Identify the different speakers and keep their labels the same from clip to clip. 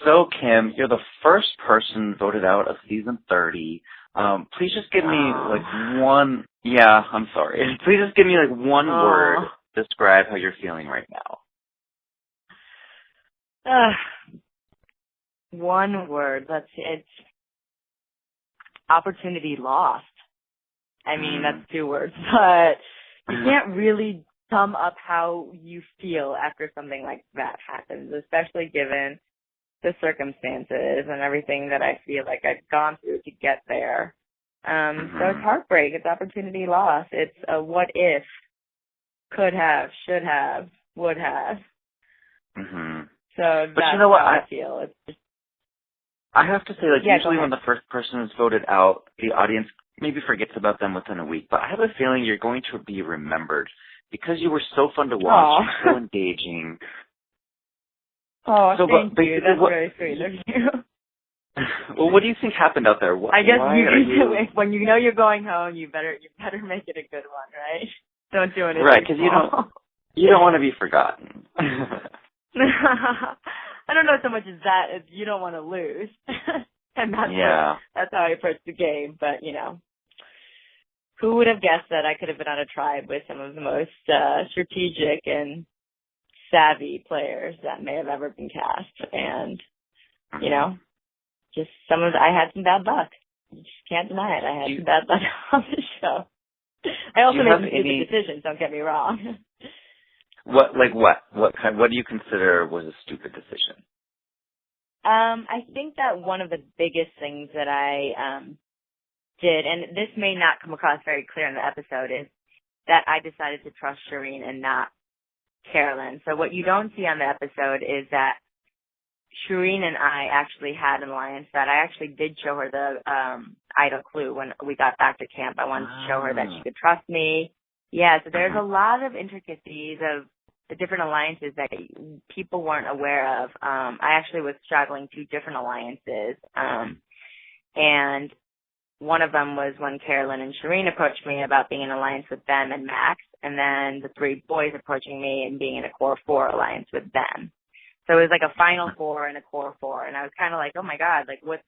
Speaker 1: So, Kim, you're the first person voted out of season 30. Please just give me, one... Yeah, I'm sorry. Please just give me, one word to describe how you're feeling right now.
Speaker 2: One word. It's opportunity lost. I mean, that's 2 words, but you can't really sum up how you feel after something like that happens, especially given the circumstances and everything that I feel like I've gone through to get there. So it's heartbreak. It's opportunity loss. It's a what if, could have, should have, would have. So
Speaker 1: but
Speaker 2: that's
Speaker 1: you know what?
Speaker 2: how I feel. It's just,
Speaker 1: I have to say, usually when the first person is voted out, the audience maybe forgets about them within a week. But I have a feeling you're going to be remembered because you were so fun to watch, so engaging.
Speaker 2: Oh, so, thank you. That's very sweet of you.
Speaker 1: Well, what do you think happened out there?
Speaker 2: I guess when you know you're going home, you better make it a good one, right? Don't do anything.
Speaker 1: Right, because you don't want to be forgotten.
Speaker 2: I don't know so much as that as you don't want to lose, and that's how I approach the game. But who would have guessed that I could have been on a tribe with some of the most strategic and savvy players that may have ever been cast, and just I had some bad luck. You just can't deny it. I had some bad luck on the show. I also made some stupid decisions. Don't get me wrong.
Speaker 1: What do you consider was a stupid decision?
Speaker 2: I think that one of the biggest things that I did, and this may not come across very clear in the episode, is that I decided to trust Shireen and not Carolyn. So what you don't see on the episode is that Shireen and I actually had an alliance, that I actually did show her the idol clue when we got back to camp. I wanted to show her that she could trust me. Yeah, so there's a lot of intricacies of the different alliances that people weren't aware of. I actually was straddling 2 different alliances, and one of them was when Carolyn and Shireen approached me about being in an alliance with them and Max, and then the 3 boys approaching me and being in a core 4 alliance with them. So it was like a final 4 and a core 4, and I was kind of like, oh my God, what?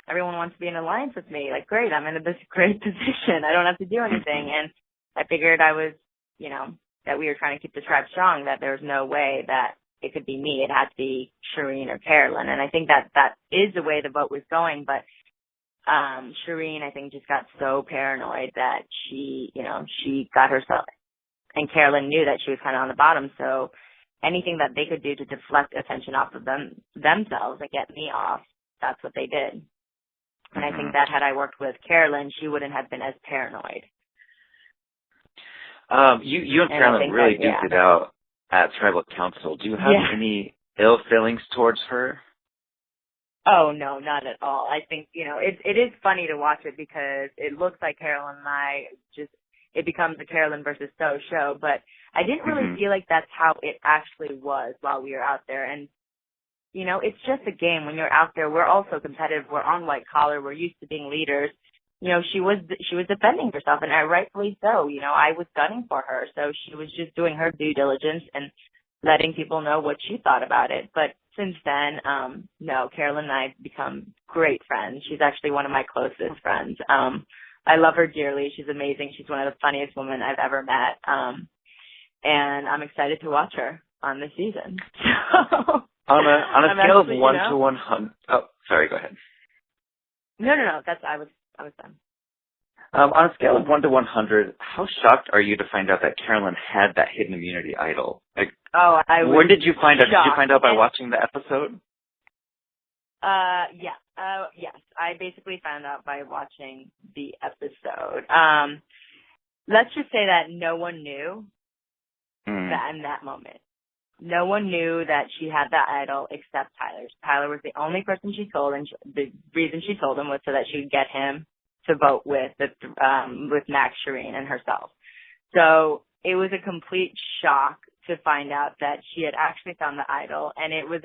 Speaker 2: Everyone wants to be in an alliance with me. Great, I'm in this great position. I don't have to do anything. And I figured I was, that we were trying to keep the tribe strong, that there was no way that it could be me. It had to be Shireen or Carolyn. And I think that is the way the vote was going. But Shireen, I think, just got so paranoid that she got herself, and Carolyn knew that she was kind of on the bottom. So anything that they could do to deflect attention off of themselves and get me off, that's what they did. And I think that had I worked with Carolyn, she wouldn't have been as paranoid.
Speaker 1: You and Carolyn really duked it out at Tribal Council. Do you have any ill feelings towards her?
Speaker 2: Oh, no, not at all. I think, it is funny to watch it because it looks like Carolyn and I it becomes a Carolyn versus So show, but I didn't really feel like that's how it actually was while we were out there. And, it's just a game. When you're out there, we're also competitive. We're on white collar. We're used to being leaders. She was defending herself, and rightfully so. I was gunning for her, so she was just doing her due diligence and letting people know what she thought about it. But since then, no, Carolyn and I have become great friends. She's actually one of my closest friends. I love her dearly. She's amazing. She's one of the funniest women I've ever met. And I'm excited to watch her on this season.
Speaker 1: On a scale of 1 to 100. Oh, sorry. Go ahead.
Speaker 2: No. I was done.
Speaker 1: On a scale of 1 to 100, how shocked are you to find out that Carolyn had that hidden immunity idol? When did you find out? Did you find out by watching the episode?
Speaker 2: Yes. I basically found out by watching the episode. Let's just say that no one knew that in that moment. No one knew that she had that idol except Tyler. Tyler was the only person she told, and the reason she told him was so that she could get him to vote with Max, Shireen, and herself. So it was a complete shock to find out that she had actually found the idol, and it was,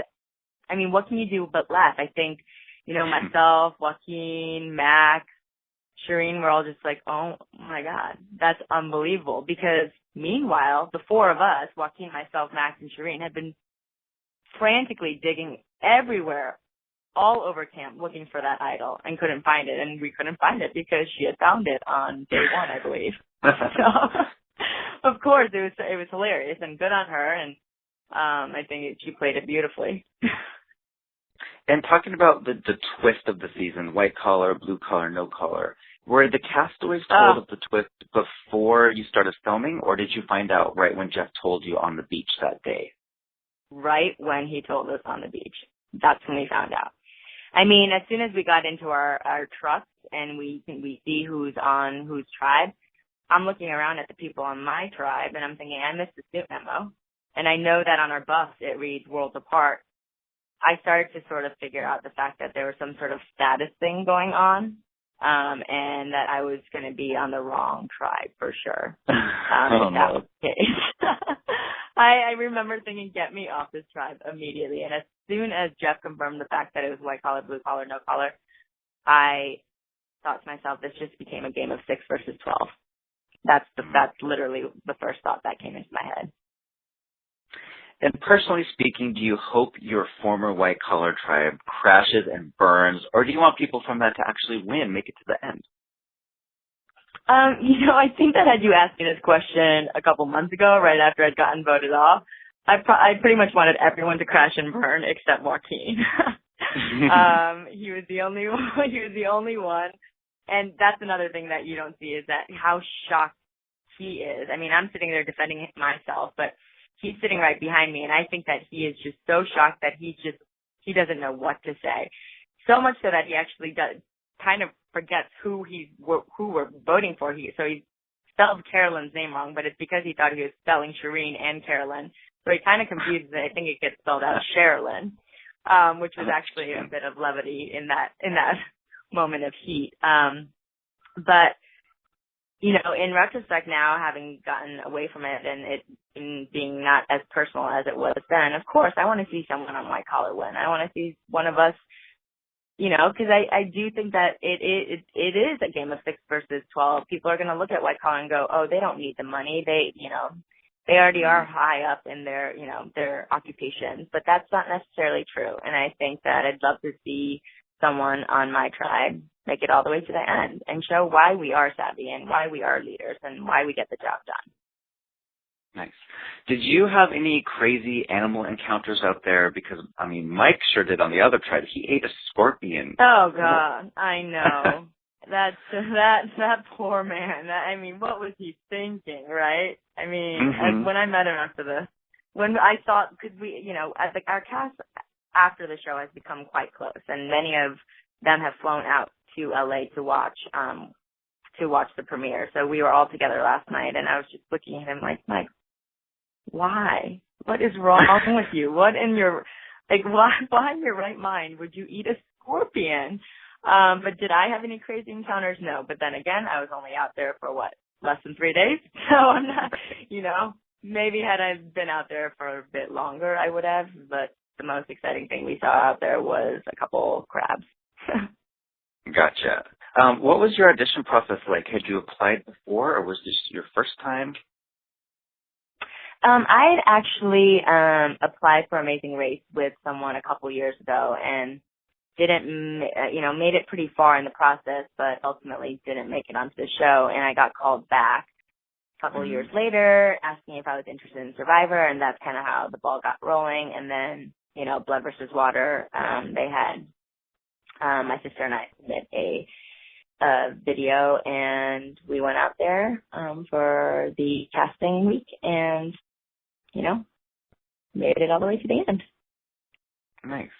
Speaker 2: what can you do but laugh? I think, myself, Joaquin, Max, Shireen were all just like, oh my God, that's unbelievable. Because meanwhile, the 4 of us, Joaquin, myself, Max, and Shireen, had been frantically digging everywhere, all over camp, looking for that idol and couldn't find it. And we couldn't find it because she had found it on day one, I believe. So, of course, it was hilarious and good on her. And I think she played it beautifully.
Speaker 1: And talking about the twist of the season, white collar, blue collar, no collar, were the castaways told of the twist before you started filming, or did you find out right when Jeff told you on the beach that day?
Speaker 2: Right when he told us on the beach. That's when we found out. I mean, as soon as we got into our trucks and we see who's on whose tribe, I'm looking around at the people on my tribe, and I'm thinking, I missed the Snoop memo. And I know that on our bus it reads Worlds Apart. I started to sort of figure out the fact that there was some sort of status thing going on, and that I was going to be on the wrong tribe for sure. If that was the case. I remember thinking, get me off this tribe immediately. And as soon as Jeff confirmed the fact that it was white collar, blue collar, no collar, I thought to myself, this just became a game of 6 versus 12. That's literally the first thought that came into my head.
Speaker 1: And personally speaking, do you hope your former white collar tribe crashes and burns, or do you want people from that to actually win, make it to the end?
Speaker 2: I think that had you asked me this question a couple months ago, right after I'd gotten voted off, I pretty much wanted everyone to crash and burn except Joaquin. He was the only one. He was the only one, and that's another thing that you don't see is that how shocked he is. I mean, I'm sitting there defending myself, but he's sitting right behind me, and I think that he is just so shocked that he doesn't know what to say. So much so that he actually kind of forgets who we're voting for. So he spelled Carolyn's name wrong, but it's because he thought he was spelling Shireen and Carolyn. So he kind of confuses it. I think it gets spelled out Sherilyn, which was actually a bit of levity in that moment of heat. But in retrospect now, having gotten away from it and it being not as personal as it was then, of course, I want to see someone on white collar win. I want to see one of us, because I do think that it is a game of 6 versus 12. People are going to look at white collar and go, oh, they don't need the money. They already are high up in their occupations, but that's not necessarily true. And I think that I'd love to see someone on my tribe make it all the way to the end and show why we are savvy and why we are leaders and why we get the job done.
Speaker 1: Nice. Did you have any crazy animal encounters out there? Because, I mean, Mike sure did on the other tribe. He ate a scorpion.
Speaker 2: Oh, God. I know. That poor man. I mean, what was he thinking, right? I mean, when I met him when I thought, because we, our cast after the show has become quite close, and many of them have flown out to LA to watch the premiere. So we were all together last night, and I was just looking at him like, Mike, why? What is wrong with you? What in your, why in your right mind would you eat a scorpion? But did I have any crazy encounters? No. But then again, I was only out there for less than 3 days. So I'm not, maybe had I been out there for a bit longer, I would have. But the most exciting thing we saw out there was a couple crabs.
Speaker 1: Gotcha. What was your audition process like? Had you applied before, or was this your first time?
Speaker 2: I had actually applied for Amazing Race with someone a couple years ago and made it pretty far in the process, but ultimately didn't make it onto the show. And I got called back a couple years later asking if I was interested in Survivor, and that's kind of how the ball got rolling. And then, Blood versus Water, they had my sister and I submit a video, and we went out there for the casting week and, made it all the way to the end. Nice.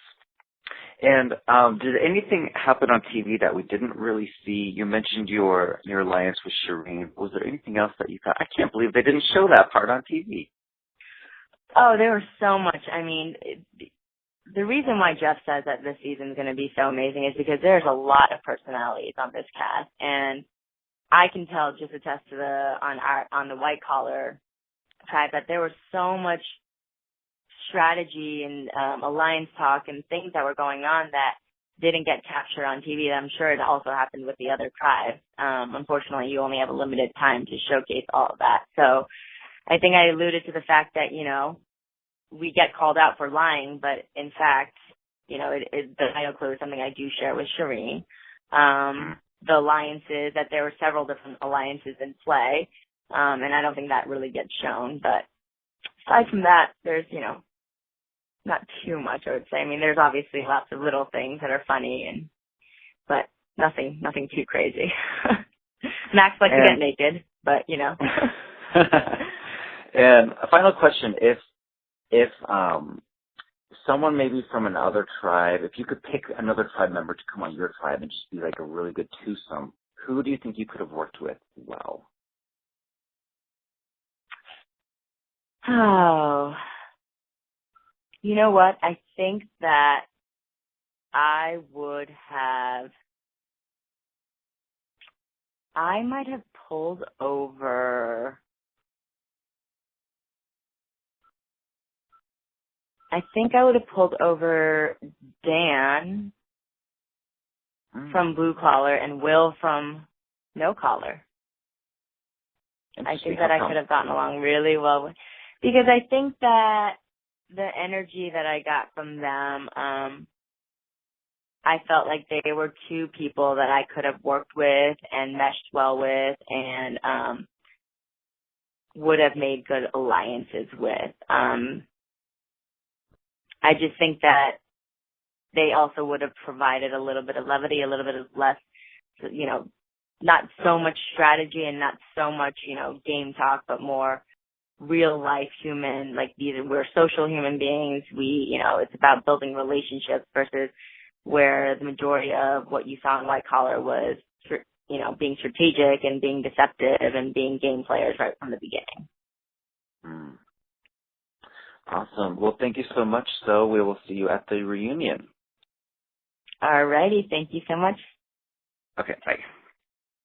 Speaker 1: And did anything happen on TV that we didn't really see? You mentioned your alliance with Shireen. Was there anything else that you thought, I can't believe they didn't show that part on TV?
Speaker 2: Oh, there was so much. I mean, the reason why Jeff says that this season is going to be so amazing is because there's a lot of personalities on this cast, and I can tell, just attest to on the white collar tribe, that there was so much strategy and alliance talk and things that were going on that didn't get captured on TV. I'm sure it also happened with the other tribes. Unfortunately, you only have a limited time to showcase all of that. So I think I alluded to the fact that, we get called out for lying, but in fact, you know, the title clue is something I do share with Shireen. The alliances, that there were several different alliances in play, and I don't think that really gets shown. But aside from that, there's, you know, not too much, I would say. I mean, there's obviously lots of little things that are funny, but nothing too crazy. Max likes to get naked, but, you know.
Speaker 1: And a final question, if someone maybe from another tribe, if you could pick another tribe member to come on your tribe and just be like a really good twosome, who do you think you could have worked with well?
Speaker 2: Oh, you know what? I think that I might have pulled over, I think I would have pulled over Dan from Blue Collar and Will from No Collar. I think that I could have gotten along really well with, because I think that the energy that I got from them, I felt like they were two people that I could have worked with and meshed well with and would have made good alliances with. I just think that they also would have provided a little bit of levity, a little bit of less, you know, not so much strategy and not so much, you know, game talk, but more real life human, like we're social human beings. You know, it's about building relationships versus where the majority of what you saw in White Collar was, you know, being strategic and being deceptive and being game players right from the beginning.
Speaker 1: Awesome. Well, thank you so much. So we will see you at the reunion.
Speaker 2: All righty. Thank you so much.
Speaker 1: Okay. Bye.